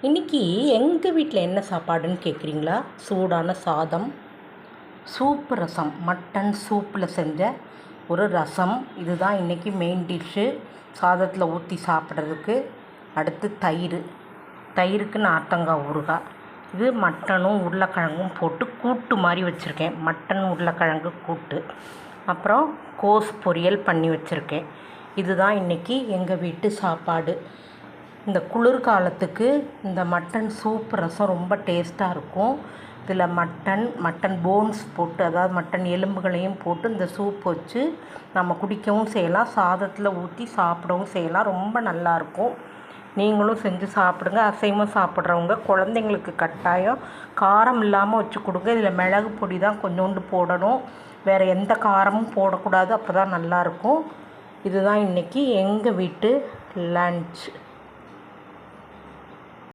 இன்றைக்கி எங்கள் வீட்டில் என்ன சாப்பாடுன்னு கேட்குறீங்களா? சூடான சாதம், சூப்பு ரசம், மட்டன் சூப்பில் செஞ்ச ஒரு ரசம். இதுதான் இன்றைக்கி மெயின் டிஷ்ஷு, சாதத்தில் ஊற்றி சாப்பிட்றதுக்கு. அடுத்து தயிருக்கு நார்த்தங்காய் ஊறுகாய். இது மட்டனும் உருளைக்கிழங்கும் போட்டு கூட்டு மாதிரி வச்சுருக்கேன். மட்டன் உருளைக்கிழங்கு கூட்டு. அப்புறம் கோஸ் பொரியல் பண்ணி வச்சுருக்கேன். இதுதான் இன்றைக்கி எங்கள் வீட்டு சாப்பாடு. இந்த குளிர்காலத்துக்கு இந்த மட்டன் சூப் ரசம் ரொம்ப டேஸ்ட்டாக இருக்கும். இதில் மட்டன் போன்ஸ் போட்டு, அதாவது மட்டன் எலும்புகளையும் போட்டு இந்த சூப் வச்சு நம்ம குடிக்கவும் செய்யலாம், சாதத்தில் ஊற்றி சாப்பிடவும் செய்யலாம். ரொம்ப நல்லாயிருக்கும். நீங்களும் செஞ்சு சாப்பிடுங்க. அசைவம் சாப்பிட்றவங்க குழந்தைங்களுக்கு கட்டாயம் காரம் இல்லாமல் வச்சு கொடுங்க. இதில் மிளகு பொடி தான் கொஞ்சோண்டு போடணும், வேறு எந்த காரமும் போடக்கூடாது. அப்போ தான் நல்லாயிருக்கும். இதுதான் இன்றைக்கி எங்கள் வீட்டு லன்ச்.